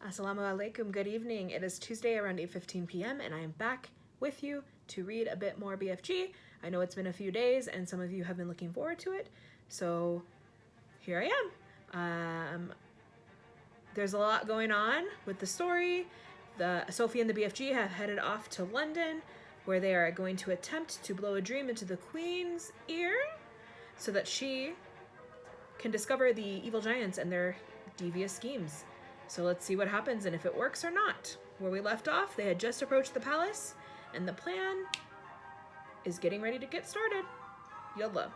Assalamu alaikum, good evening. It is Tuesday around 8:15 p.m. and I am back with you to read a bit more BFG. I know it's been a few days and some of you have been looking forward to it, so here I am. There's a lot going on with the story. Sophie and the BFG have headed off to London, where they are going to attempt to blow a dream into the Queen's ear so that she can discover the evil giants and their devious schemes. So let's see what happens and if it works or not. Where we left off, they had just approached the palace, and the plan is getting ready to get started. Yalla.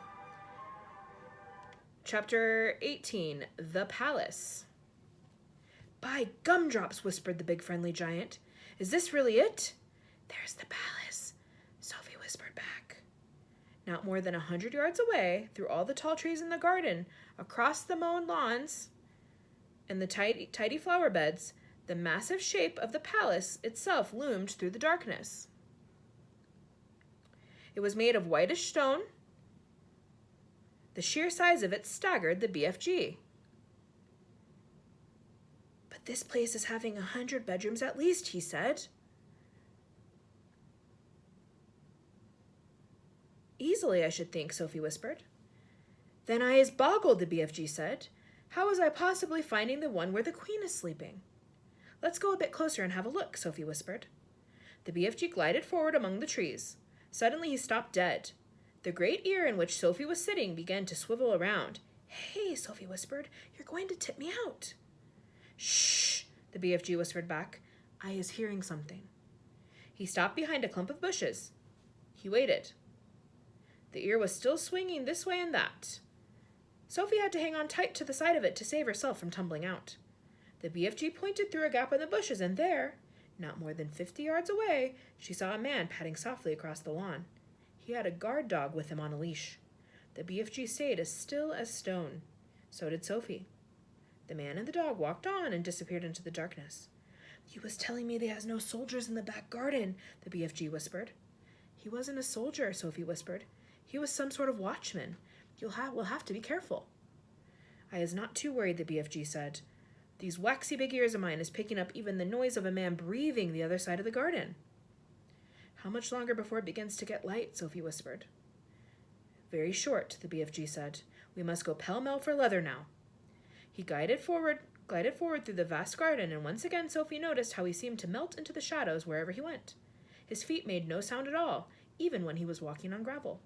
Chapter 18, The Palace. By gumdrops, whispered the big friendly giant. Is this really it? There's the palace, Sophie whispered back. Not more than 100 yards away, through all the tall trees in the garden, across the mown lawns and the tidy flower beds, the massive shape of the palace itself loomed through the darkness. It was made of whitish stone. The sheer size of it staggered the BFG. But this place is having 100 bedrooms at least, he said. Easily, I should think, Sophie whispered. Then I is boggled, the BFG said. How was I possibly finding the one where the Queen is sleeping? Let's go a bit closer and have a look, Sophie whispered. The BFG glided forward among the trees. Suddenly he stopped dead. The great ear in which Sophie was sitting began to swivel around. Hey, Sophie whispered, you're going to tip me out. Shh, the BFG whispered back. I is hearing something. He stopped behind a clump of bushes. He waited. The ear was still swinging this way and that. Sophie had to hang on tight to the side of it to save herself from tumbling out. The BFG pointed through a gap in the bushes, and there, not more than 50 yards away, she saw a man padding softly across the lawn. He had a guard dog with him on a leash. The BFG stayed as still as stone. So did Sophie. The man and the dog walked on and disappeared into the darkness. You was telling me there has no soldiers in the back garden, the BFG whispered. He wasn't a soldier, Sophie whispered. He was some sort of watchman. We'll have to be careful. I is not too worried, the BFG said. These waxy big ears of mine is picking up even the noise of a man breathing the other side of the garden. How much longer before it begins to get light, Sophie whispered. Very short, the BFG said. We must go pell-mell for leather now. He glided forward through the vast garden, and once again Sophie noticed how he seemed to melt into the shadows wherever he went. His feet made no sound at all, even when he was walking on gravel.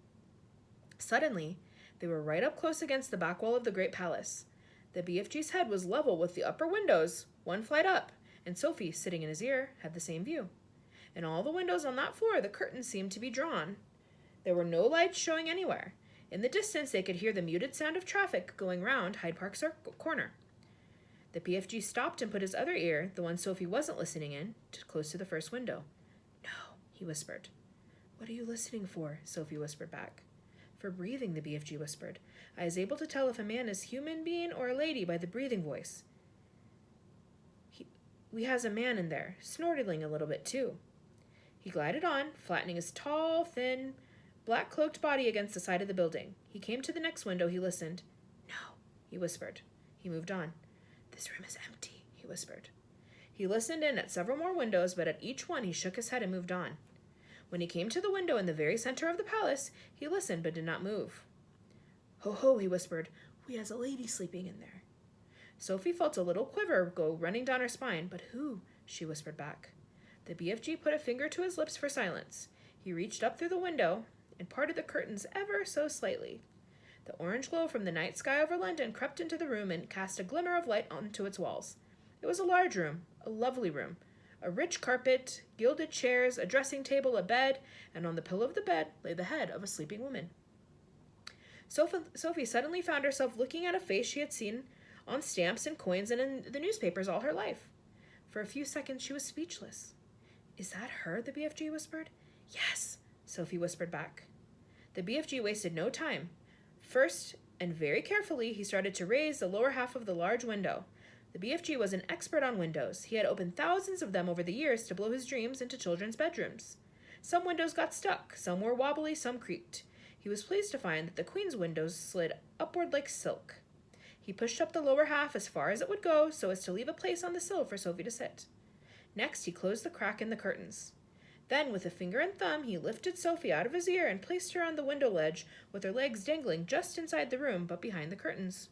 Suddenly, they were right up close against the back wall of the great palace. The BFG's head was level with the upper windows, one flight up, and Sophie, sitting in his ear, had the same view. In all the windows on that floor, the curtains seemed to be drawn. There were no lights showing anywhere. In the distance, they could hear the muted sound of traffic going round Hyde Park Corner. The BFG stopped and put his other ear, the one Sophie wasn't listening in, close to the first window. No, he whispered. What are you listening for? Sophie whispered back. For breathing, the BFG whispered. I is able to tell if a man is human being or a lady by the breathing voice. We has a man in there, snorting a little bit too. He glided on, flattening his tall, thin, black-cloaked body against the side of the building. He came to the next window. He listened. No, he whispered. He moved on. This room is empty, he whispered. He listened in at several more windows, but at each one he shook his head and moved on. When he came to the window in the very center of the palace, he listened but did not move. Ho, ho, he whispered. We has a lady sleeping in there. Sophie felt a little quiver go running down her spine. But who? She whispered back. The BFG put a finger to his lips for silence. He reached up through the window and parted the curtains ever so slightly. The orange glow from the night sky over London crept into the room and cast a glimmer of light onto its walls. It was a large room, a lovely room. A rich carpet, gilded chairs, a dressing table, a bed, and on the pillow of the bed lay the head of a sleeping woman. Sophie suddenly found herself looking at a face she had seen on stamps and coins and in the newspapers all her life. For a few seconds she was speechless. Is that her? The BFG whispered. Yes, Sophie whispered back. The BFG wasted no time. First, and very carefully, he started to raise the lower half of the large window. The BFG was an expert on windows. He had opened thousands of them over the years to blow his dreams into children's bedrooms. Some windows got stuck, some were wobbly, some creaked. He was pleased to find that the Queen's windows slid upward like silk. He pushed up the lower half as far as it would go so as to leave a place on the sill for Sophie to sit. Next, he closed the crack in the curtains. Then, with a finger and thumb, he lifted Sophie out of his ear and placed her on the window ledge with her legs dangling just inside the room but behind the curtains.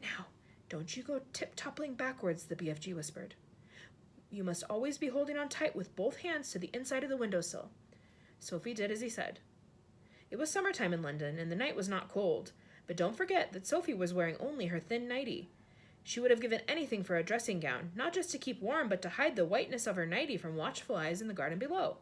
"Now, don't you go tip-toppling backwards," the BFG whispered. "You must always be holding on tight with both hands to the inside of the windowsill." Sophie did as he said. It was summertime in London, and the night was not cold, but don't forget that Sophie was wearing only her thin nightie. She would have given anything for a dressing gown, not just to keep warm, but to hide the whiteness of her nightie from watchful eyes in the garden below.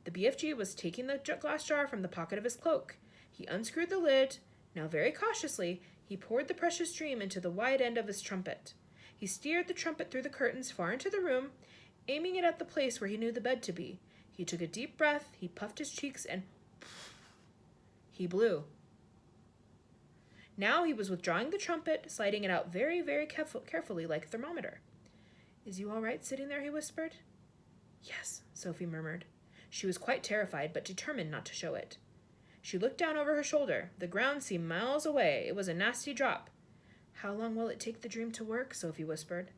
The BFG was taking the glass jar from the pocket of his cloak. He unscrewed the lid. Now very cautiously, he poured the precious dream into the wide end of his trumpet. He steered the trumpet through the curtains far into the room, aiming it at the place where he knew the bed to be. He took a deep breath, he puffed his cheeks, and he blew. Now he was withdrawing the trumpet, sliding it out very, very carefully like a thermometer. "Is you all right sitting there?" he whispered. "Yes," Sophie murmured. She was quite terrified, but determined not to show it. She looked down over her shoulder. The ground seemed miles away. It was a nasty drop. "How long will it take the dream to work?" Sophie whispered.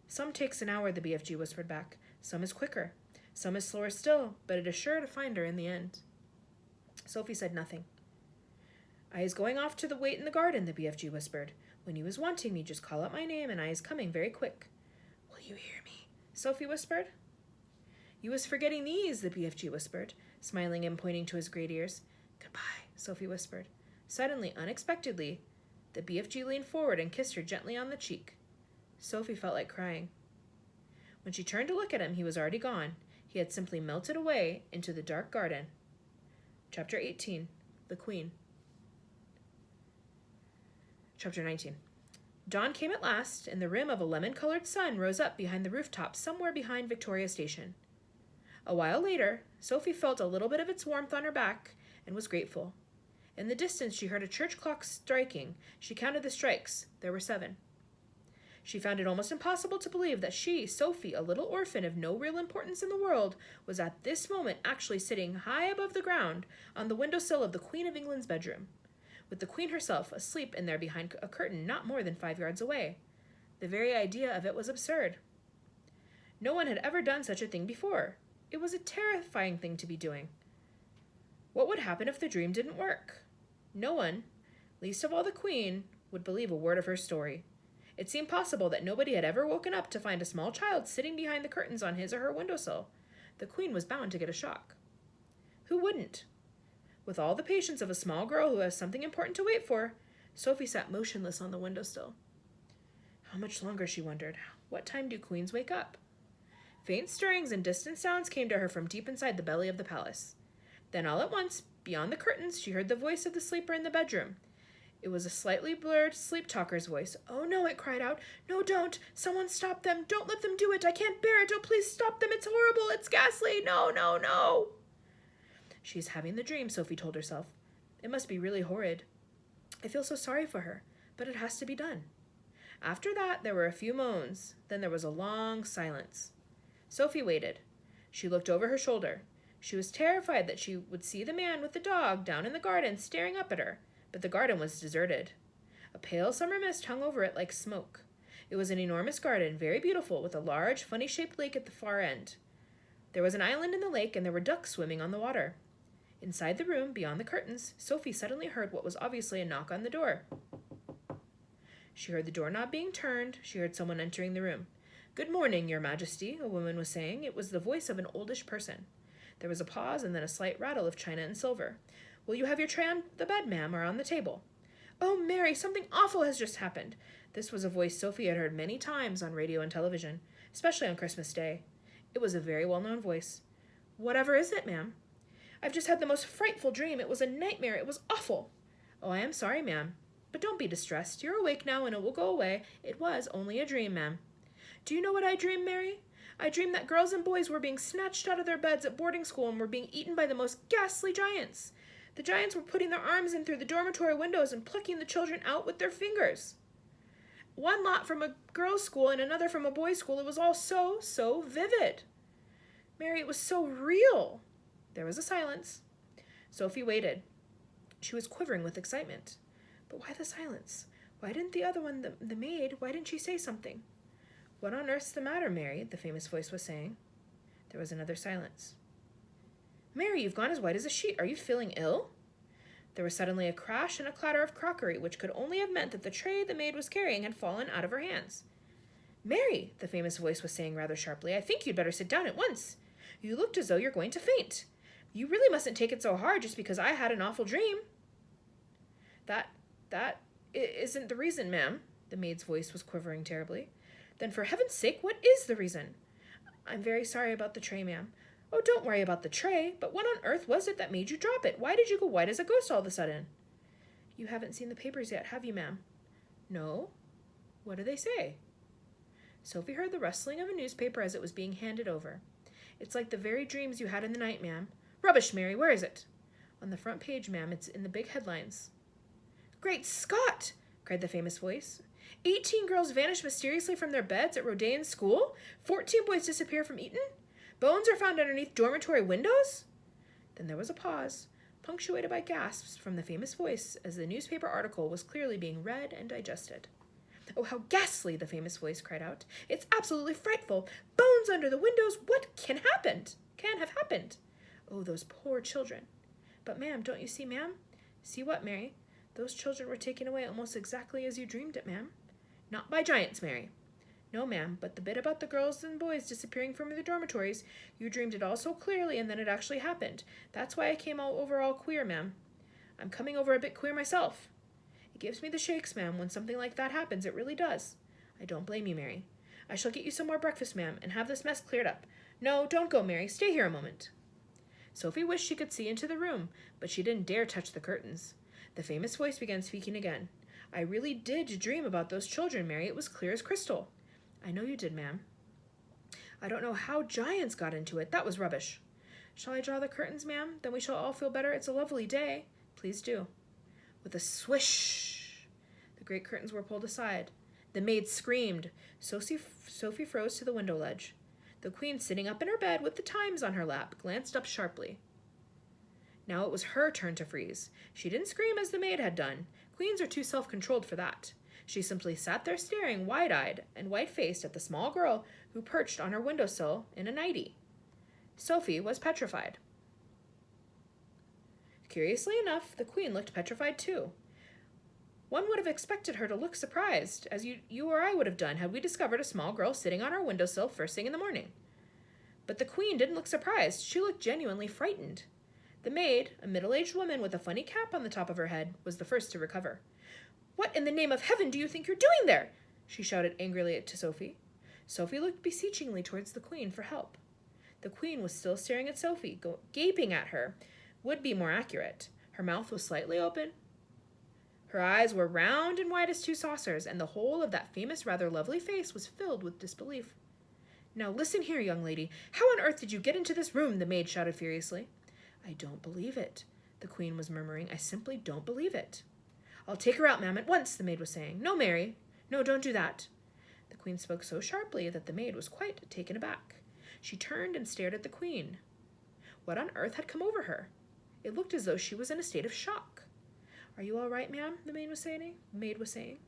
"Some takes an hour," the BFG whispered back. "Some is quicker. Some is slower still, but it is sure to find her in the end." Sophie said nothing. "I is going off to the wait in the garden," the BFG whispered. "When you is wanting me, just call out my name, and I is coming very quick." "Will you hear me?" Sophie whispered. "You is forgetting these," the BFG whispered, smiling and pointing to his great ears. "Goodbye," Sophie whispered. Suddenly, unexpectedly, the BFG leaned forward and kissed her gently on the cheek. Sophie felt like crying. When she turned to look at him, he was already gone. He had simply melted away into the dark garden. Chapter 18. The Queen. Chapter 19. Dawn came at last, and the rim of a lemon-colored sun rose up behind the rooftop somewhere behind Victoria Station. A while later, Sophie felt a little bit of its warmth on her back and was grateful. In the distance, she heard a church clock striking. She counted the strikes. There were 7. She found it almost impossible to believe that she, Sophie, a little orphan of no real importance in the world, was at this moment actually sitting high above the ground on the windowsill of the Queen of England's bedroom, with the Queen herself asleep in there behind a curtain not more than 5 yards away. The very idea of it was absurd. No one had ever done such a thing before. It was a terrifying thing to be doing. What would happen if the dream didn't work? No one, least of all the Queen, would believe a word of her story. It seemed possible that nobody had ever woken up to find a small child sitting behind the curtains on his or her windowsill. The Queen was bound to get a shock. Who wouldn't? With all the patience of a small girl who has something important to wait for, Sophie sat motionless on the windowsill. How much longer, she wondered. What time do queens wake up? Faint stirrings and distant sounds came to her from deep inside the belly of the palace. Then all at once, beyond the curtains, she heard the voice of the sleeper in the bedroom. It was a slightly blurred sleep-talker's voice. "Oh, no," it cried out. "No, don't. Someone stop them. Don't let them do it. I can't bear it. Oh, please stop them. It's horrible. It's ghastly. No, no, no." She's having the dream, Sophie told herself. It must be really horrid. I feel so sorry for her, but it has to be done. After that, there were a few moans. Then there was a long silence. Sophie waited. She looked over her shoulder. She was terrified that she would see the man with the dog down in the garden staring up at her, but the garden was deserted. A pale summer mist hung over it like smoke. It was an enormous garden, very beautiful, with a large, funny-shaped lake at the far end. There was an island in the lake, and there were ducks swimming on the water. Inside the room, beyond the curtains, Sophie suddenly heard what was obviously a knock on the door. She heard the doorknob being turned. She heard someone entering the room. "Good morning, Your Majesty," a woman was saying. It was the voice of an oldish person. There was a pause and then a slight rattle of china and silver. "Will you have your tray on the bed, ma'am, or on the table?" "Oh, Mary, something awful has just happened." This was a voice Sophie had heard many times on radio and television, especially on Christmas Day. It was a very well-known voice. "Whatever is it, ma'am?" "I've just had the most frightful dream. It was a nightmare. It was awful." "Oh, I am sorry, ma'am. But don't be distressed. You're awake now and it will go away. It was only a dream, ma'am." "Do you know what I dreamed, Mary? I dreamed that girls and boys were being snatched out of their beds at boarding school and were being eaten by the most ghastly giants. The giants were putting their arms in through the dormitory windows and plucking the children out with their fingers. One lot from a girls' school and another from a boys' school. It was all so vivid. Mary, it was so real." There was a silence. Sophie waited. She was quivering with excitement. But why the silence? Why didn't the other one, the maid, why didn't she say something? What on earth's the matter, Mary? The famous voice was saying. There was another silence. Mary, you've gone as white as a sheet. Are you feeling ill? There was suddenly a crash and a clatter of crockery, which could only have meant that the tray the maid was carrying had fallen out of her hands. Mary, the famous voice was saying rather sharply, I think you'd better sit down at once. You looked as though you're going to faint. You really mustn't take it so hard just because I had an awful dream. That isn't the reason, ma'am. The maid's voice was quivering terribly. Then for heaven's sake, what is the reason? I'm very sorry about the tray, ma'am. Oh, don't worry about the tray, but what on earth was it that made you drop it? Why did you go white as a ghost all of a sudden? You haven't seen the papers yet, have you, ma'am? No. What do they say? Sophie heard the rustling of a newspaper as it was being handed over. It's like the very dreams you had in the night, ma'am. Rubbish, Mary, where is it? On the front page, ma'am. It's in the big headlines. Great Scott! Cried the famous voice. 18 girls vanish mysteriously from their beds at Rodain's school? 14 boys disappear from Eton? Bones are found underneath dormitory windows? Then there was a pause, punctuated by gasps from the famous voice as the newspaper article was clearly being read and digested. Oh, how ghastly, the famous voice cried out. It's absolutely frightful. Bones under the windows. What can have happened? Oh, those poor children. But, ma'am, don't you see, ma'am? See what, Mary? Those children were taken away almost exactly as you dreamed it, ma'am. Not by giants, Mary. No, ma'am, but the bit about the girls and boys disappearing from the dormitories, you dreamed it all so clearly and then it actually happened. That's why I came over all queer, ma'am. I'm coming over a bit queer myself. It gives me the shakes, ma'am, when something like that happens. It really does. I don't blame you, Mary. I shall get you some more breakfast, ma'am, and have this mess cleared up. No, don't go, Mary. Stay here a moment. Sophie wished she could see into the room, but she didn't dare touch the curtains. The famous voice began speaking again. I really did dream about those children, Mary. It was clear as crystal. I know you did, ma'am. I don't know how giants got into it. That was rubbish. Shall I draw the curtains, ma'am? Then we shall all feel better. It's a lovely day. Please do. With a swish, the great curtains were pulled aside. The maid screamed. Sophie froze to the window ledge. The queen, sitting up in her bed with the Times on her lap, glanced up sharply. Now it was her turn to freeze. She didn't scream as the maid had done. Queens are too self-controlled for that. She simply sat there staring wide-eyed and white-faced at the small girl who perched on her windowsill in a nightie. Sophie was petrified. Curiously enough, the queen looked petrified too. One would have expected her to look surprised, as you or I would have done had we discovered a small girl sitting on our windowsill first thing in the morning. But the queen didn't look surprised. She looked genuinely frightened. The maid, a middle-aged woman with a funny cap on the top of her head, was the first to recover. What in the name of heaven do you think you're doing there? She shouted angrily to Sophie. Sophie looked beseechingly towards the queen for help. The queen was still staring at Sophie, gaping at her, would be more accurate. Her mouth was slightly open. Her eyes were round and wide as two saucers, and the whole of that famous, rather lovely face was filled with disbelief. Now listen here, young lady. How on earth did you get into this room? The maid shouted furiously. I don't believe it, the queen was murmuring. I simply don't believe it. I'll take her out, ma'am, at once, the maid was saying. No, Mary. No, don't do that. The queen spoke so sharply that the maid was quite taken aback. She turned and stared at the queen. What on earth had come over her? It looked as though she was in a state of shock. Are you all right, ma'am? The maid was saying.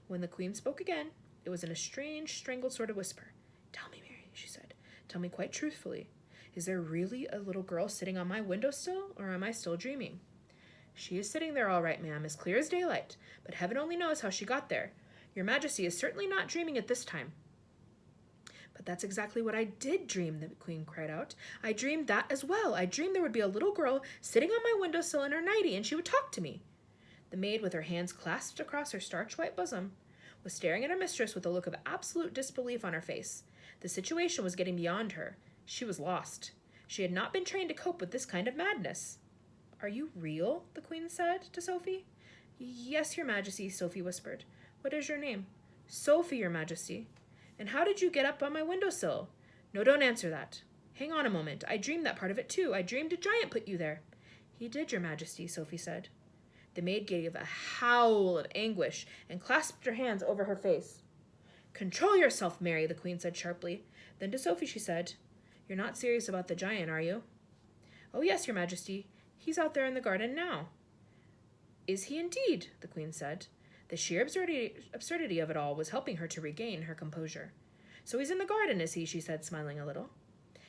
When the queen spoke again, it was in a strange, strangled sort of whisper. Tell me, Mary, she said. Tell me quite truthfully. Is there really a little girl sitting on my windowsill, or am I still dreaming? She is sitting there all right, ma'am, as clear as daylight, but heaven only knows how she got there. Your Majesty is certainly not dreaming at this time. But that's exactly what I did dream, the queen cried out. I dreamed that as well. I dreamed there would be a little girl sitting on my windowsill in her nightie, and she would talk to me. The maid, with her hands clasped across her starch-white bosom, was staring at her mistress with a look of absolute disbelief on her face. The situation was getting beyond her. She was lost. She had not been trained to cope with this kind of madness. Are you real? The queen said to Sophie. Yes, your Majesty, Sophie whispered. What is your name? Sophie, your Majesty. And how did you get up on my windowsill? No, don't answer that. Hang on a moment. I dreamed that part of it too. I dreamed a giant put you there. He did, your Majesty, Sophie said. The maid gave a howl of anguish and clasped her hands over her face. Control yourself, Mary, the queen said sharply. Then to Sophie she said, You're not serious about the giant, are you? Oh, yes, your Majesty. He's out there in the garden now. Is he indeed? The queen said. The sheer absurdity of it all was helping her to regain her composure. "So he's in the garden, is he?" she said, smiling a little.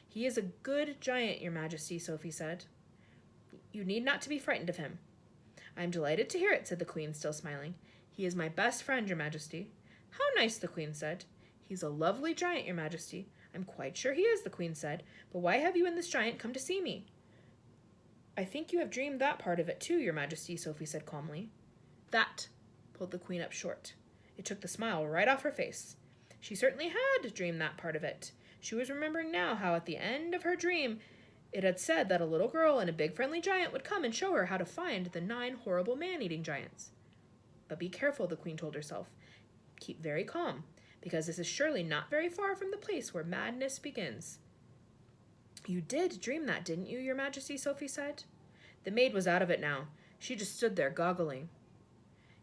"He is a good giant, your majesty," Sophie said. "You need not to be frightened of him." "I am delighted to hear it," said the queen, still smiling. "He is my best friend, your majesty." "How nice," the queen said. "He's a lovely giant, your majesty." "I'm quite sure he is," the queen said. "But why have you and this giant come to see me?" "I think you have dreamed that part of it too, your majesty," Sophie said calmly. "That," pulled the queen up short. It took the smile right off her face. She certainly had dreamed that part of it. She was remembering now how at the end of her dream it had said that a little girl and a big friendly giant would come and show her how to find the 9 horrible man-eating giants. But be careful, the queen told herself. Keep very calm, because this is surely not very far from the place where madness begins. "You did dream that, didn't you, your majesty?" Sophie said. The maid was out of it now. She just stood there goggling.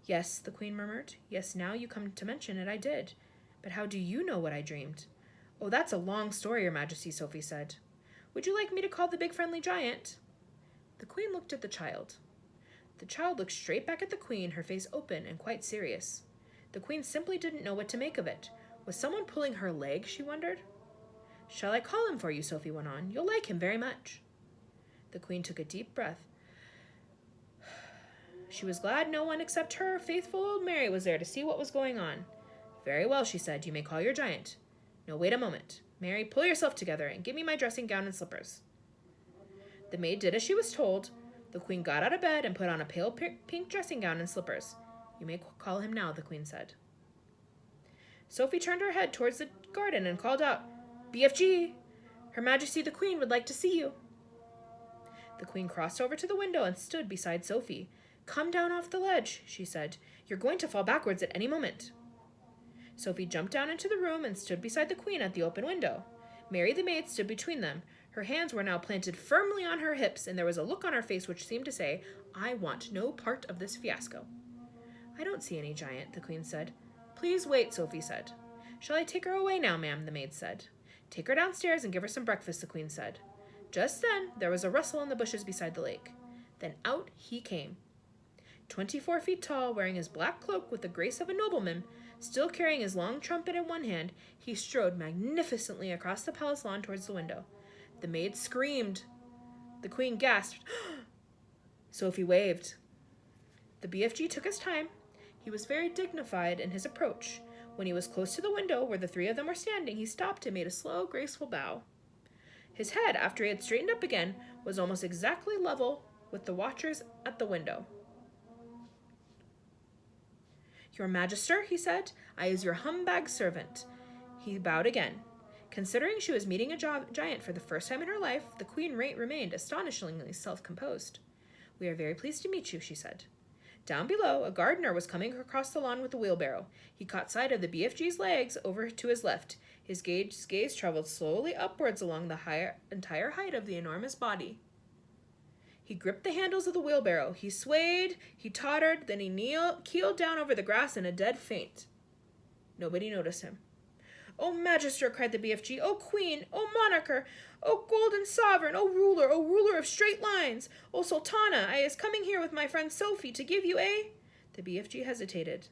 "Yes," the queen murmured. "Yes, now you come to mention it, I did. But how do you know what I dreamed?" "Oh, that's a long story, your majesty," Sophie said. "Would you like me to call the big friendly giant?" The queen looked at the child. The child looked straight back at the queen, her face open and quite serious. The queen simply didn't know what to make of it. Was someone pulling her leg, she wondered? "Shall I call him for you?" Sophie went on. "You'll like him very much." The queen took a deep breath. She was glad no one except her faithful old Mary was there to see what was going on. "Very well," she said. "You may call your giant. No, wait a moment. Mary, pull yourself together and give me my dressing gown and slippers." The maid did as she was told. The queen got out of bed and put on a pale pink dressing gown and slippers. "You may call him now," the queen said. Sophie turned her head towards the garden and called out, "BFG! Her Majesty the Queen would like to see you." The queen crossed over to the window and stood beside Sophie. "Come down off the ledge," she said. "You're going to fall backwards at any moment." Sophie jumped down into the room and stood beside the queen at the open window. Mary the maid stood between them. Her hands were now planted firmly on her hips, and there was a look on her face which seemed to say, "I want no part of this fiasco." "I don't see any giant," the queen said. "Please wait," Sophie said. "Shall I take her away now, ma'am?" the maid said. "Take her downstairs and give her some breakfast," the queen said. Just then there was a rustle in the bushes beside the lake. Then out he came. 24 feet tall, wearing his black cloak with the grace of a nobleman, still carrying his long trumpet in one hand, he strode magnificently across the palace lawn towards the window. The maid screamed. The queen gasped. Sophie waved. The BFG took his time. He was very dignified in his approach. When he was close to the window where the 3 of them were standing, he stopped and made a slow, graceful bow. His head, after he had straightened up again, was almost exactly level with the watchers at the window. "Your Magister," he said, "I is your humbag servant." He bowed again. Considering she was meeting a giant for the first time in her life, the queen remained astonishingly self-composed. "We are very pleased to meet you," she said. Down below, a gardener was coming across the lawn with a wheelbarrow. He caught sight of the BFG's legs over to his left. His gaze traveled slowly upwards along the entire height of the enormous body. He gripped the handles of the wheelbarrow. He swayed, he tottered, then he keeled down over the grass in a dead faint. Nobody noticed him. "Oh, Magister," cried the BFG. "Oh, Queen! Oh, Monarcher! Oh, Golden Sovereign! Oh, ruler of straight lines! Oh, Sultana, I is coming here with my friend Sophie to give you a—" The BFG hesitated,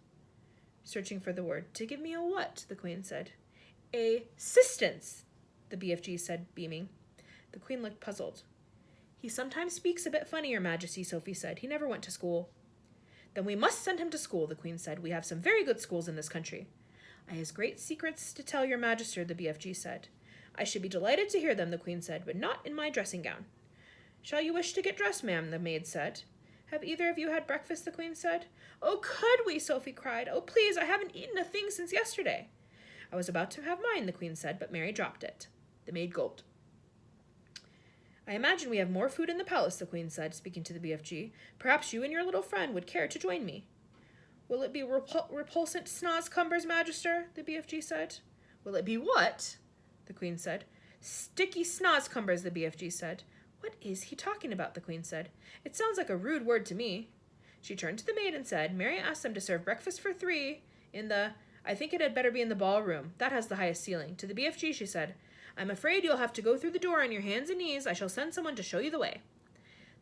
searching for the word. "To give me a what?" the queen said. "Assistance," the BFG said, beaming. The queen looked puzzled. "He sometimes speaks a bit funny, your Majesty," Sophie said. "He never went to school." "Then we must send him to school," the queen said. "We have some very good schools in this country." "I has great secrets to tell your Magister," the BFG said. "I should be delighted to hear them," the queen said, "but not in my dressing gown." "Shall you wish to get dressed, ma'am?" the maid said. "Have either of you had breakfast?" the queen said. "Oh, could we?" Sophie cried. "Oh, please, I haven't eaten a thing since yesterday." "I was about to have mine," the queen said, but Mary dropped it. The maid gulped. "I imagine we have more food in the palace," the queen said, speaking to the BFG. "Perhaps you and your little friend would care to join me." "Will it be repulsant snozcumbers, Magister?" the BFG said. "Will it be what?" the queen said. "Sticky snozcumbers," the BFG said. "What is he talking about?" the queen said. "It sounds like a rude word to me." She turned to the maid and said, "Mary asked them to serve breakfast for 3 in the— I think it had better be in the ballroom. That has the highest ceiling." To the BFG she said, "I'm afraid you'll have to go through the door on your hands and knees. I shall send someone to show you the way."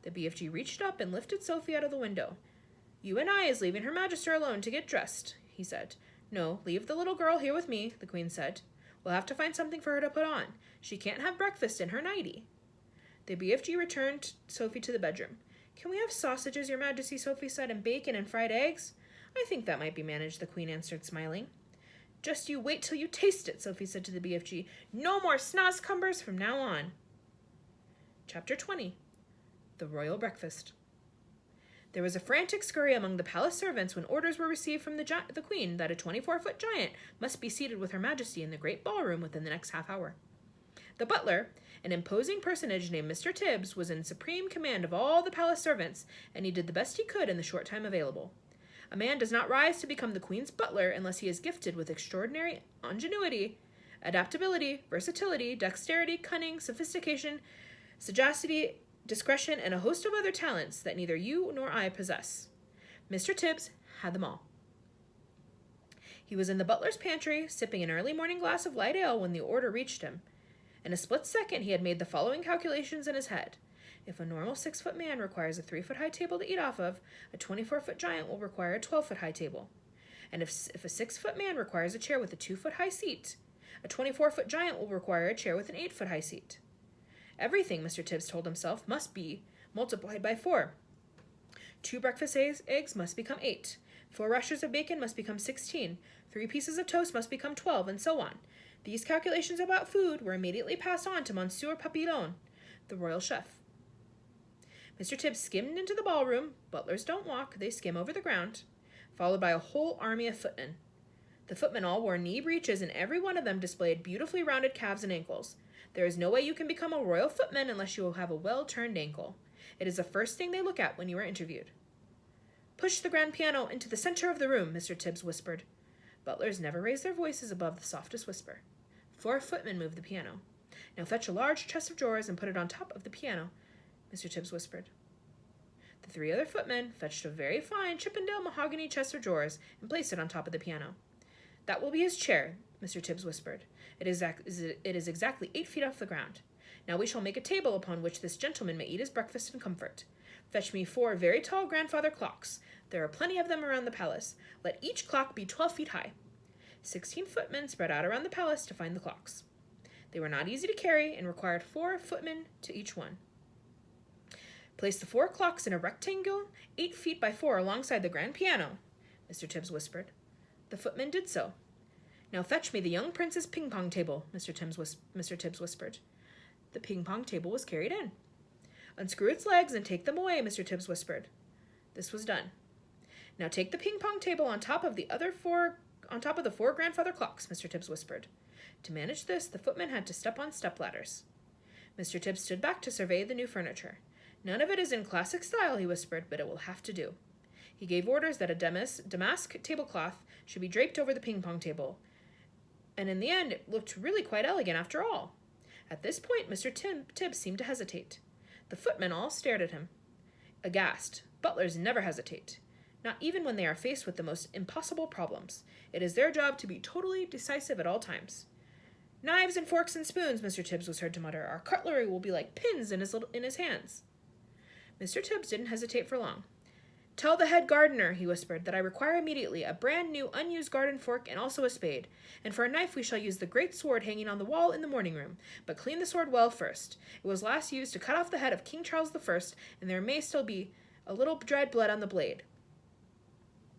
The BFG reached up and lifted Sophie out of the window. You and I is leaving Her Majesty alone to get dressed, he said. No, leave the little girl here with me, the Queen said. We'll have to find something for her to put on. She can't have breakfast in her nightie. The BFG returned Sophie to the bedroom. Can we have sausages, Your Majesty, Sophie said, and bacon and fried eggs? I think that might be managed, the Queen answered, smiling. Just you wait till you taste it, Sophie said to the BFG. No more snozcumbers from now on. Chapter 20. The Royal Breakfast. There was a frantic scurry among the palace servants when orders were received from the Queen that a 24-foot giant must be seated with Her Majesty in the great ballroom within the next half hour. The butler, an imposing personage named Mr. Tibbs, was in supreme command of all the palace servants, and he did the best he could in the short time available. A man does not rise to become the Queen's butler unless he is gifted with extraordinary ingenuity, adaptability, versatility, dexterity, cunning, sophistication, sagacity, discretion, and a host of other talents that neither you nor I possess. Mr. Tibbs had them all. He was in the butler's pantry, sipping an early morning glass of light ale when the order reached him. In a split second, he had made the following calculations in his head. If a normal 6-foot man requires a 3-foot-high table to eat off of, a 24-foot giant will require a 12-foot-high table. And if a 6-foot man requires a chair with a 2-foot-high seat, a 24-foot giant will require a chair with an 8-foot-high seat. Everything, Mr. Tibbs told himself, must be multiplied by 4. 2 breakfast eggs must become 8. 4 rashers of bacon must become 16. 3 pieces of toast must become 12, and so on. These calculations about food were immediately passed on to Monsieur Papillon, the royal chef. Mr. Tibbs skimmed into the ballroom. Butlers don't walk, they skim over the ground, followed by a whole army of footmen. The footmen all wore knee breeches, and every one of them displayed beautifully rounded calves and ankles. There is no way you can become a royal footman unless you will have a well-turned ankle. It is the first thing they look at when you are interviewed. Push the grand piano into the center of the room, Mr. Tibbs whispered. Butlers never raised their voices above the softest whisper. 4 footmen moved the piano. Now fetch a large chest of drawers and put it on top of the piano, Mr. Tibbs whispered. The 3 other footmen fetched a very fine Chippendale mahogany chest of drawers and placed it on top of the piano. That will be his chair, Mr. Tibbs whispered. It is exactly 8 feet off the ground. Now we shall make a table upon which this gentleman may eat his breakfast in comfort. Fetch me 4 very tall grandfather clocks. There are plenty of them around the palace. Let each clock be 12 feet high. 16 footmen spread out around the palace to find the clocks. They were not easy to carry and required 4 footmen to each one. Place the 4 clocks in a rectangle 8 feet by 4 alongside the grand piano, Mr. Tibbs whispered. The footmen did so. Now fetch me the young prince's ping-pong table, Mr. Tibbs whispered. The ping-pong table was carried in. Unscrew its legs and take them away, Mr. Tibbs whispered. This was done. Now take the ping-pong table on top of the 4 grandfather clocks, Mr. Tibbs whispered. To manage this, the footman had to step on step-ladders. Mr. Tibbs stood back to survey the new furniture. None of it is in classic style, he whispered, but it will have to do. He gave orders that a damask tablecloth should be draped over the ping-pong table, and in the end it looked really quite elegant after all. At this point, Mr. Tibbs seemed to hesitate. The footmen all stared at him, aghast. Butlers never hesitate, not even when they are faced with the most impossible problems. It is their job to be totally decisive at all times. Knives and forks and spoons, Mr. Tibbs was heard to mutter. Our cutlery will be like pins in his hands. Mr. Tibbs didn't hesitate for long. Tell the head gardener, he whispered, that I require immediately a brand new unused garden fork and also a spade. And for a knife we shall use the great sword hanging on the wall in the morning room. But clean the sword well first. It was last used to cut off the head of King Charles I, and there may still be a little dried blood on the blade.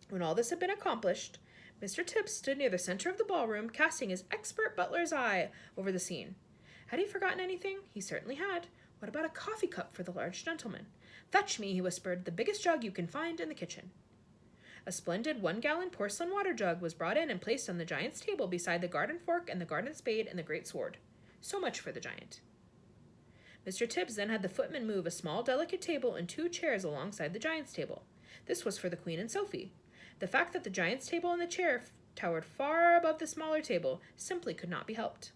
When all this had been accomplished, Mr. Tibbs stood near the center of the ballroom, casting his expert butler's eye over the scene. Had he forgotten anything? He certainly had. What about a coffee cup for the large gentleman? Fetch me, he whispered, the biggest jug you can find in the kitchen. A splendid 1-gallon porcelain water jug was brought in and placed on the giant's table beside the garden fork and the garden spade and the great sword. So much for the giant. Mr. Tibbs then had the footman move a small, delicate table and 2 chairs alongside the giant's table. This was for the Queen and Sophie. The fact that the giant's table and the chair towered far above the smaller table simply could not be helped.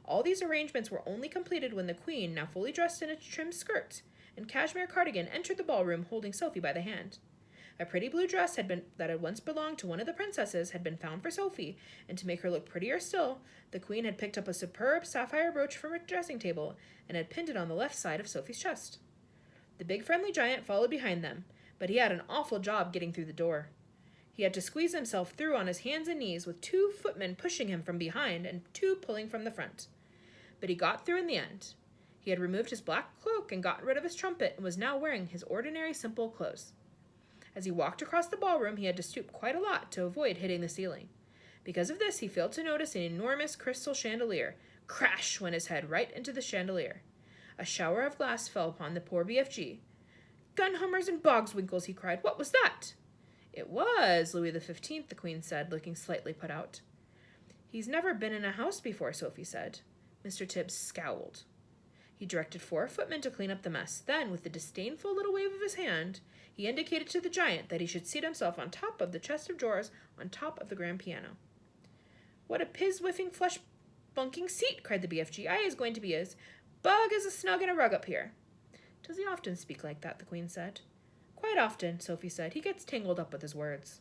All these arrangements were only completed when the Queen, now fully dressed in a trim skirt and cashmere cardigan, entered the ballroom holding Sophie by the hand. A pretty blue dress that had once belonged to one of the princesses had been found for Sophie, and to make her look prettier still, the Queen had picked up a superb sapphire brooch from her dressing table and had pinned it on the left side of Sophie's chest. The big friendly giant followed behind them, but he had an awful job getting through the door. He had to squeeze himself through on his hands and knees with 2 footmen pushing him from behind and 2 pulling from the front. But he got through in the end. He had removed his black cloak and gotten rid of his trumpet and was now wearing his ordinary simple clothes. As he walked across the ballroom, he had to stoop quite a lot to avoid hitting the ceiling. Because of this, he failed to notice an enormous crystal chandelier. Crash went his head right into the chandelier. A shower of glass fell upon the poor BFG. "Gunhummers and bogswinkles," he cried. "What was that?" "It was Louis XV, the Queen said, looking slightly put out. "He's never been in a house before," Sophie said. Mr. Tibbs scowled. He directed 4 footmen to clean up the mess. Then, with a disdainful little wave of his hand, he indicated to the giant that he should seat himself on top of the chest of drawers on top of the grand piano. "What a piz-whiffing, flesh-bunking seat!" cried the BFG. "I is going to be as bug as a snug in a rug up here." "Does he often speak like that?" the Queen said. "Quite often," Sophie said. "He gets tangled up with his words."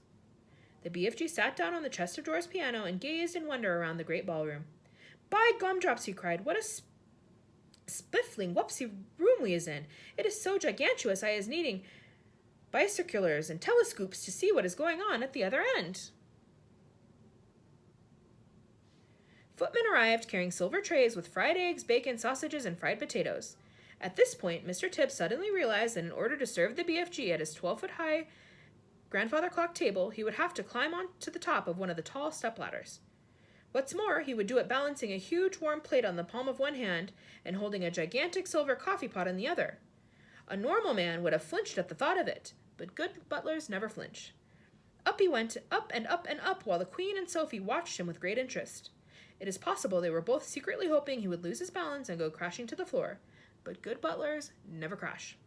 The BFG sat down on the chest of drawers piano and gazed in wonder around the great ballroom. "By gumdrops," he cried, "what a spiffling, whoopsie room we is in. It is so gigantuous I is needing bicirculars and telescopes to see what is going on at the other end." Footmen arrived carrying silver trays with fried eggs, bacon, sausages, and fried potatoes. At this point, Mr. Tibbs suddenly realized that in order to serve the BFG at his 12-foot-high grandfather clock table, he would have to climb on to the top of one of the tall stepladders. What's more, he would do it balancing a huge warm plate on the palm of one hand and holding a gigantic silver coffee pot in the other. A normal man would have flinched at the thought of it, but good butlers never flinch. Up he went, up and up and up, while the Queen and Sophie watched him with great interest. It is possible they were both secretly hoping he would lose his balance and go crashing to the floor, but good butlers never crash.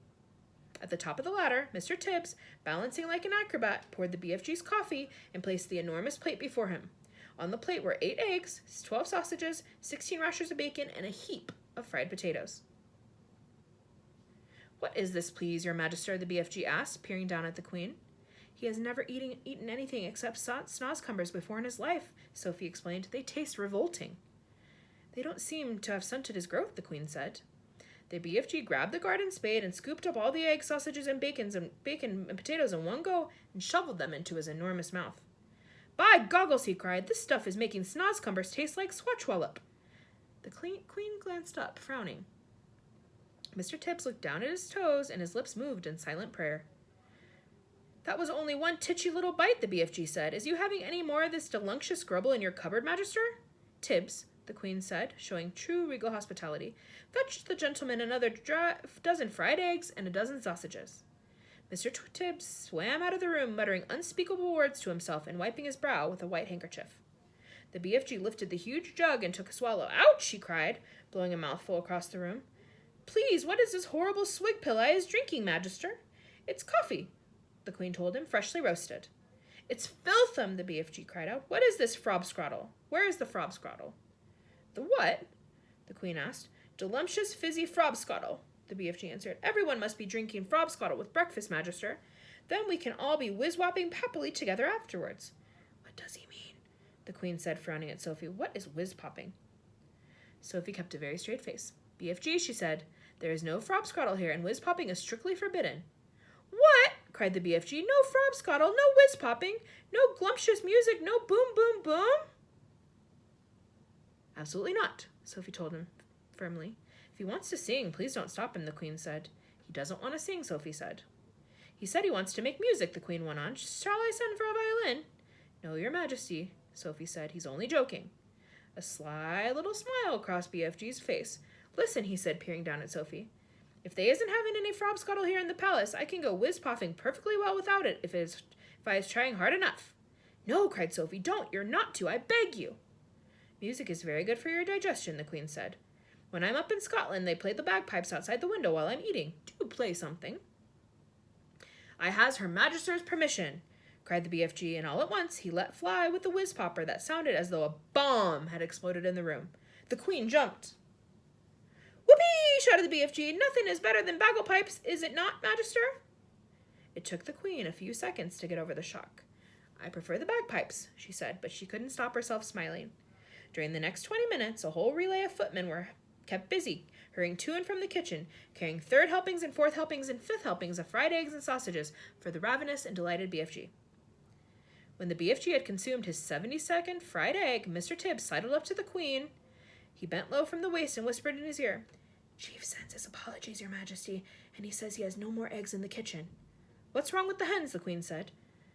At the top of the ladder, Mr. Tibbs, balancing like an acrobat, poured the BFG's coffee and placed the enormous plate before him. On the plate were 8 eggs, 12 sausages, 16 rashers of bacon, and a heap of fried potatoes. "What is this, please, your Majesty?" the BFG asked, peering down at the Queen. "He has never eaten anything except snozcumbers before in his life," Sophie explained. "They taste revolting." "They don't seem to have stunted his growth," the Queen said. The BFG grabbed the garden spade and scooped up all the eggs, sausages, and bacon and potatoes in one go and shoveled them into his enormous mouth. "By goggles," he cried, "this stuff is making snozcumbers taste like swatchwallop." The Queen glanced up, frowning. Mr. Tibbs looked down at his toes, and his lips moved in silent prayer. "That was only one titchy little bite," the BFG said. "Is you having any more of this delunctious grubble in your cupboard, Magister?" "Tibbs," the Queen said, showing true regal hospitality, "fetch the gentleman another dozen fried eggs and a dozen sausages." Mr. Tibbs swam out of the room, muttering unspeakable words to himself and wiping his brow with a white handkerchief. The BFG lifted the huge jug and took a swallow. "Ouch!" he cried, blowing a mouthful across the room. "Please, what is this horrible swig pill I is drinking, Magister?" "It's coffee," the Queen told him, "freshly roasted." "It's filthum!" the BFG cried out. "What is this frobscroddle? Where is the frobscroddle?" "The what?" the Queen asked. "Delumptious fizzy frobscroddle," the BFG answered. "Everyone must be drinking frobscroddle with breakfast, Magister. Then we can all be whiz-whopping happily together afterwards." "What does he mean?" the Queen said, frowning at Sophie. "What is whiz-popping?" Sophie kept a very straight face. "BFG," she said, "there is no frobscroddle here, and whiz-popping is strictly forbidden." "What?" cried the BFG. "No frobscroddle, no whiz-popping, no glumptious music, no boom, boom, boom?" "Absolutely not," Sophie told him firmly. "If he wants to sing, please don't stop him," the Queen said. "He doesn't want to sing," Sophie said. "He said he wants to make music," the Queen went on. "Shall I send for a violin?" "No, your Majesty," Sophie said. "He's only joking." A sly little smile crossed BFG's face. "Listen," he said, peering down at Sophie. "If they isn't having any frobscroddle here in the palace, I can go whiz-popping perfectly well without it if I is trying hard enough." "No," cried Sophie. "Don't. You're not to. I beg you." "Music is very good for your digestion," the Queen said. "When I'm up in Scotland, they play the bagpipes outside the window while I'm eating. Do play something." "I has Her Majesty's permission," cried the BFG, and all at once he let fly with the whiz-popper that sounded as though a bomb had exploded in the room. The Queen jumped. "Whoopee!" shouted the BFG. "Nothing is better than bagpipes, is it not, Magister?" It took the Queen a few seconds to get over the shock. "I prefer the bagpipes," she said, but she couldn't stop herself smiling. During the next 20 minutes, a whole relay of footmen were kept busy, hurrying to and from the kitchen, carrying third helpings and fourth helpings and fifth helpings of fried eggs and sausages for the ravenous and delighted BFG. When the BFG had consumed his 72nd fried egg, Mr. Tibbs sidled up to the Queen. He bent low from the waist and whispered in his ear, "Chief sends his apologies, Your Majesty, and he says he has no more eggs in the kitchen." "What's wrong with the hens?" the Queen said.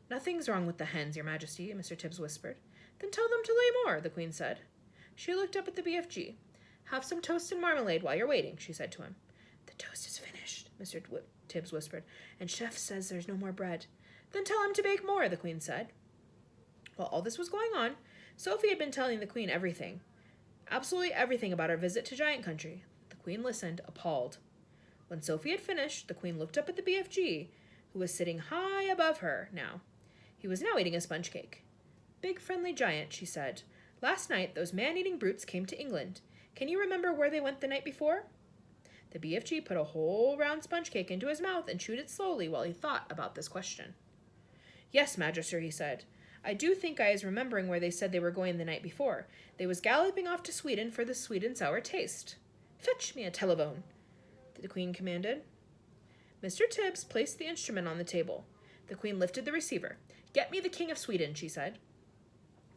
"Nothing's wrong with the hens, Your Majesty," Mr. Tibbs whispered. "Then tell them to lay more," the Queen said. She looked up at the BFG. "Have some toast and marmalade while you're waiting," she said to him. "The toast is finished," Mr. Tibbs whispered, "and Chef says there's no more bread." "Then tell him to bake more," the Queen said. While all this was going on, Sophie had been telling the Queen everything, absolutely everything about her visit to Giant Country. The Queen listened, appalled. When Sophie had finished, the Queen looked up at the BFG, who was sitting high above her now. He was now eating a sponge cake. "Big friendly giant," she said, "last night those man-eating brutes came to England. Can you remember where they went the night before?" The BFG put a whole round sponge cake into his mouth and chewed it slowly while he thought about this question. "Yes, Magister," he said. "I do think I is remembering where they said they were going the night before. They was galloping off to Sweden for the sweet and sour taste." "Fetch me a telephone," the Queen commanded. Mr. Tibbs placed the instrument on the table. The Queen lifted the receiver. "Get me the King of Sweden," she said.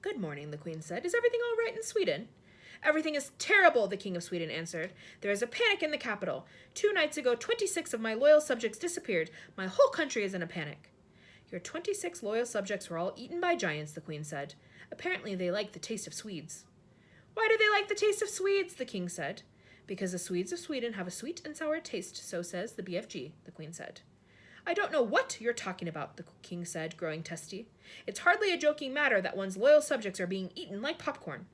"Good morning," the Queen said. "Is everything all right in Sweden?" "Everything is terrible," the King of Sweden answered. "There is a panic in the capital. 2 nights ago, 26 of my loyal subjects disappeared. My whole country is in a panic." "Your 26 loyal subjects were all eaten by giants," the Queen said. "Apparently they like the taste of Swedes." "Why do they like the taste of Swedes?" the King said. "Because the Swedes of Sweden have a sweet and sour taste, so says the BFG, the Queen said. "I don't know what you're talking about," the King said, growing testy. "It's hardly a joking matter that one's loyal subjects are being eaten like popcorn."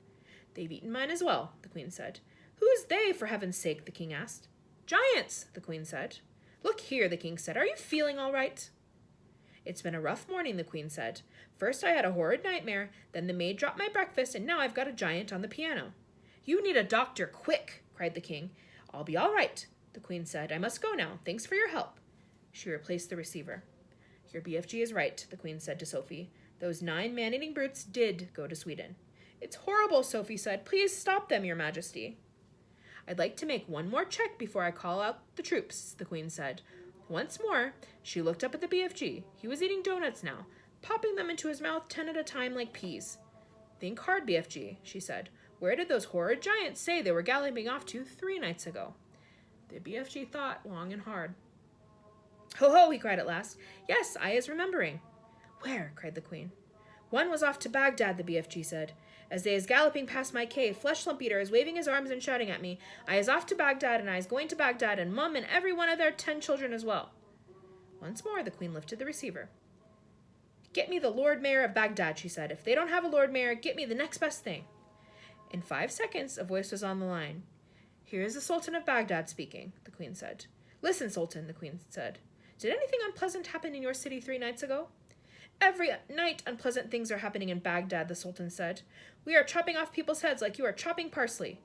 "They've eaten mine as well," the Queen said. "Who's they, for heaven's sake?" the King asked. "Giants," the Queen said. "Look here," the King said. "Are you feeling all right?" "It's been a rough morning," the Queen said. "First I had a horrid nightmare, then the maid dropped my breakfast, and now I've got a giant on the piano." "You need a doctor, quick!" cried the King. "I'll be all right," the Queen said. "I must go now. Thanks for your help." She replaced the receiver. "Your BFG is right," the Queen said to Sophie. "Those 9 man-eating brutes did go to Sweden." "It's horrible," Sophie said. "Please stop them, Your Majesty." "I'd like to make one more check before I call out the troops," the Queen said. Once more, she looked up at the BFG. He was eating donuts now, popping them into his mouth 10 at a time like peas. "Think hard, BFG," she said. "Where did those horrid giants say they were galloping off to 3 nights ago?" The BFG thought long and hard. "Ho, ho," he cried at last. "Yes, I is remembering." "Where?" cried the Queen. "One was off to Baghdad," the BFG said. "As they is galloping past my cave, Flesh Lump Eater is waving his arms and shouting at me, 'I is off to Baghdad, and I is going to Baghdad, and Mum and every one of their 10 children as well.'" Once more the Queen lifted the receiver. "Get me the Lord Mayor of Baghdad," she said. "If they don't have a Lord Mayor, get me the next best thing." In 5 seconds, a voice was on the line. "Here is the Sultan of Baghdad speaking," the Queen said. "Listen, Sultan," the Queen said. "Did anything unpleasant happen in your city 3 nights ago?" "Every night unpleasant things are happening in Baghdad," the Sultan said. "We are chopping off people's heads like you are chopping parsley."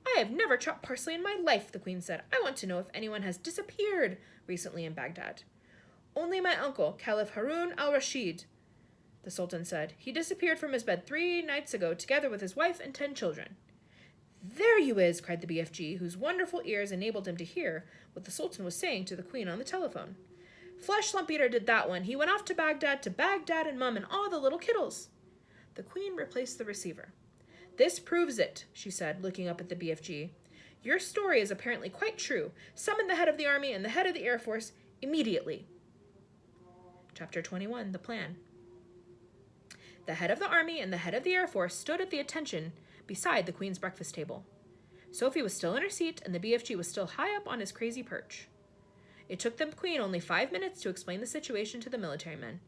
"I have never chopped parsley in my life," the Queen said. "I want to know if anyone has disappeared recently in Baghdad." "Only my uncle, Caliph Harun al-Rashid," the Sultan said. "He disappeared from his bed 3 nights ago, together with his wife and 10 children. "There you is," cried the BFG, whose wonderful ears enabled him to hear what the Sultan was saying to the Queen on the telephone. "Flesh Lump Eater did that one. He went off to Baghdad and Mum and all the little kittles." The Queen replaced the receiver. "This proves it," she said, looking up at the BFG. "Your story is apparently quite true. Summon the head of the army and the head of the Air Force immediately." Chapter 21, The Plan. The head of the army and the head of the Air Force stood at the attention beside the Queen's breakfast table. Sophie was still in her seat, and the BFG was still high up on his crazy perch. It took the Queen only 5 minutes to explain the situation to the military men.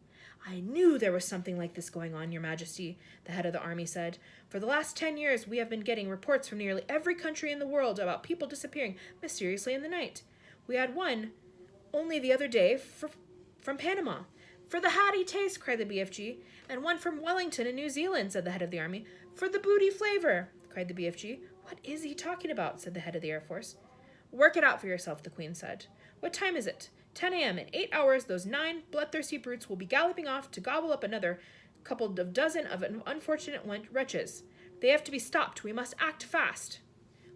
"I knew there was something like this going on, Your Majesty," the head of the army said. "For the last 10 years, we have been getting reports from nearly every country in the world about people disappearing mysteriously in the night. We had one only the other day from Panama." "For the hatty taste," cried the BFG. "And one from Wellington in New Zealand," said the head of the army. "For the booty flavor," cried the BFG. "What is he talking about?" said the head of the Air Force. "Work it out for yourself," the Queen said. "What time is it?" 10 a.m. In 8 hours, those 9 bloodthirsty brutes will be galloping off to gobble up another couple of dozen of unfortunate wretches. They have to be stopped. We must act fast."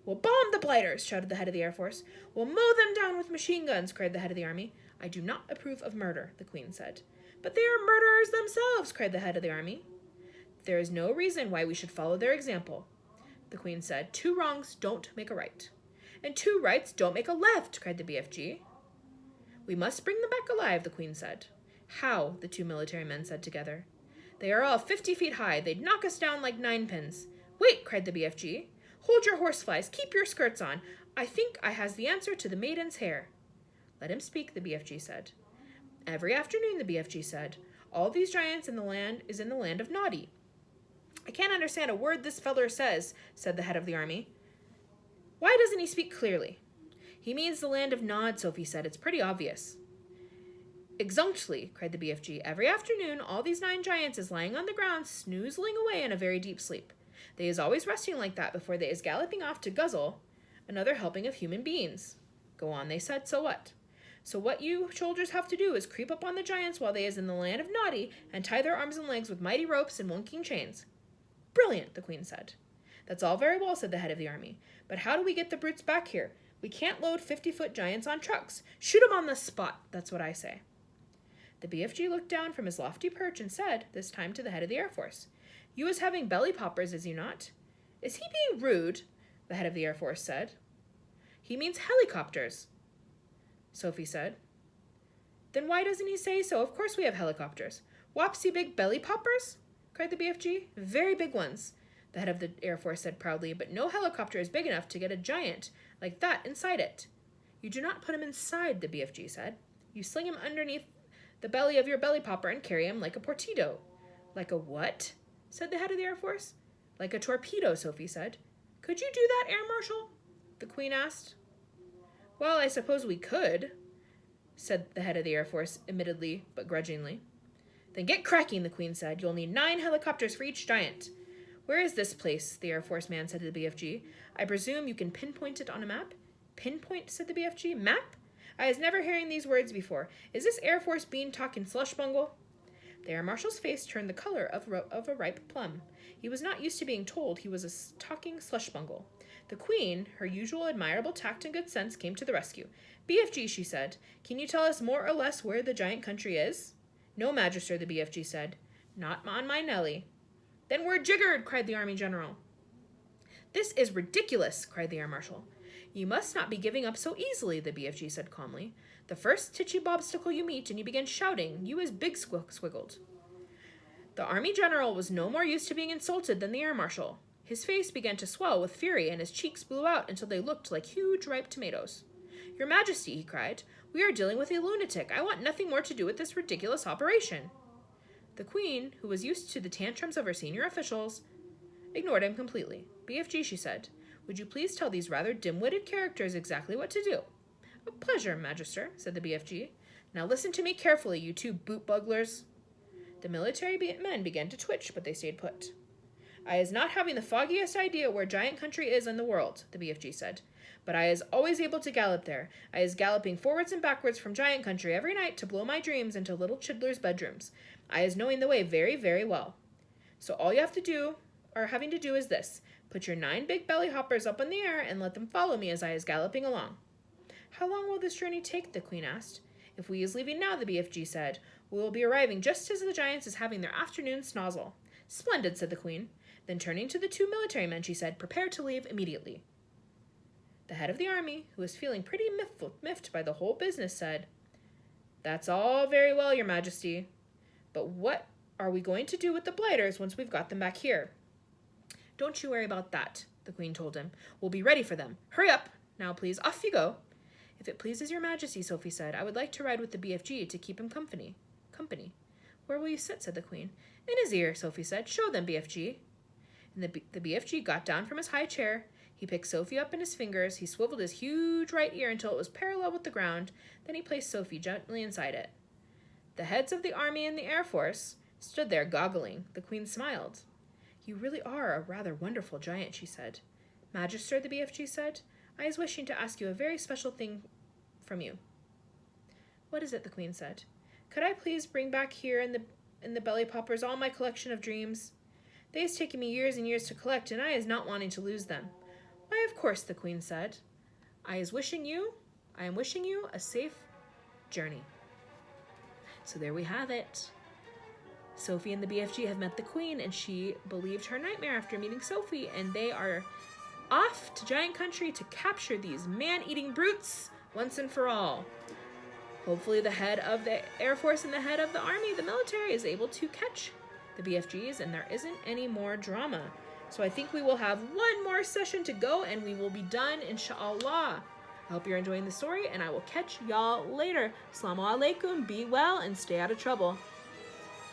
"We'll bomb the blighters," shouted the head of the Air Force. "We'll mow them down with machine guns," cried the head of the army. "I do not approve of murder," the Queen said. "But they are murderers themselves," cried the head of the army. "There is no reason why we should follow their example," the Queen said. "Two wrongs don't make a right." "And two rights don't make a left," cried the BFG. "We must bring them back alive," the Queen said. "How?" the two military men said together. "They are all 50 feet high. They'd knock us down like ninepins." "Wait," cried the BFG. "Hold your horseflies. Keep your skirts on. I think I has the answer to the maiden's hair." "Let him speak," the BFG said. "Every afternoon," the BFG said, "all these giants in the land of Naughty." "I can't understand a word this feller says," said the head of the army. "Why doesn't he speak clearly?" "He means the land of Nod," Sophie said. "It's pretty obvious." "Exactly," cried the BFG. "Every afternoon, all these 9 giants is lying on the ground, snoozling away in a very deep sleep. They is always resting like that before they is galloping off to guzzle another helping of human beings." "Go on," they said. "So what?" "So what you soldiers have to do is creep up on the giants while they is in the land of Naughty and tie their arms and legs with mighty ropes and winking chains." "Brilliant," the Queen said. "That's all very well," said the head of the army. "But how do we get the brutes back here? We can't load 50-foot giants on trucks. Shoot 'em on the spot, that's what I say." The BFG looked down from his lofty perch and said, this time to the head of the Air Force, "You is having belly poppers, is you not?" "Is he being rude?" the head of the Air Force said. "He means helicopters," Sophie said. "Then why doesn't he say so? Of course we have helicopters." "Wopsy big belly poppers?" cried the BFG. "Very big ones," the head of the Air Force said proudly, "but no helicopter is big enough to get a giant like that inside it." "You do not put him inside," the BFG said. "You sling him underneath the belly of your belly popper and carry him like a torpedo." "Like a what?" said the head of the Air Force. "Like a torpedo," Sophie said. "Could you do that, Air Marshal?" the Queen asked. "Well, I suppose we could," said the head of the Air Force, admittedly but grudgingly. "Then get cracking," the Queen said. "You'll need 9 helicopters for each giant." "Where is this place?" the Air Force man said to the BFG. "I presume you can pinpoint it on a map?" "Pinpoint?" said the BFG. "Map? I was never hearing these words before. Is this Air Force bean talking slush bungle?" The Air Marshal's face turned the color of a ripe plum. He was not used to being told he was a talking slush bungle. The Queen, her usual admirable tact and good sense, came to the rescue. "BFG," she said, "can you tell us more or less where the giant country is?" "No, Magister," the BFG said. "Not on my Nelly." "Then we're jiggered," cried the Army General. "This is ridiculous," cried the Air Marshal. "You must not be giving up so easily," the BFG said calmly. "The first titchy bobstacle you meet and you begin shouting, you is big squiggled." The Army General was no more used to being insulted than the Air Marshal. His face began to swell with fury and his cheeks blew out until they looked like huge ripe tomatoes. "Your Majesty," he cried, "we are dealing with a lunatic. I want nothing more to do with this ridiculous operation." The Queen, who was used to the tantrums of her senior officials, ignored him completely. "BFG," she said, "would you please tell these rather dim-witted characters exactly what to do?" "A pleasure, Magister," said the BFG. "Now listen to me carefully, you 2 boot-bugglers." The military men began to twitch, but they stayed put. "I is not having the foggiest idea where giant country is in the world," the BFG said. "But I is always able to gallop there. I is galloping forwards and backwards from giant country every night to blow my dreams into little Chidler's bedrooms. I is knowing the way very, very well. So all you have to do, or having to do, is this. Put your 9 big belly hoppers up in the air and let them follow me as I is galloping along." "How long will this journey take?" the Queen asked. "If we is leaving now," the BFG said, "we will be arriving just as the giants is having their afternoon snozzle." "Splendid," said the Queen. Then turning to the 2 military men, she said, "Prepare to leave immediately." The head of the army, who was feeling pretty miffed by the whole business, said, "That's all very well, Your Majesty, but what are we going to do with the blighters once we've got them back here?" "Don't you worry about that," the Queen told him. "We'll be ready for them. Hurry up. Now, please, off you go." "If it pleases Your Majesty," Sophie said, "I would like to ride with the BFG to keep him company." "Company? Where will you sit?" said the Queen. "In his ear," Sophie said. "Show them, BFG." And the BFG got down from his high chair. He picked Sophie up in his fingers. He swiveled his huge right ear until it was parallel with the ground. Then he placed Sophie gently inside it. The heads of the Army and the Air Force stood there goggling. The Queen smiled. "You really are a rather wonderful giant," she said. "Magister," the BFG said, "I was wishing to ask you a very special thing from you." "What is it?" the Queen said. "Could I please bring back here in the belly poppers all my collection of dreams? They has taken me years and years to collect, and I is not wanting to lose them. Why, Why, of course, the Queen said. I am wishing you a safe journey. So there we have it. Sophie and the BFG have met the Queen, and she believed her nightmare after meeting Sophie, and they are off to Giant Country to capture these man-eating brutes once and for all. Hopefully the head of the Air Force and the head of the Army, the military, is able to catch the BFGs, and there isn't any more drama. So I think we will have one more session to go, and we will be done, inshallah. I hope you're enjoying the story, and I will catch y'all later. Assalamu alaikum, be well, and stay out of trouble.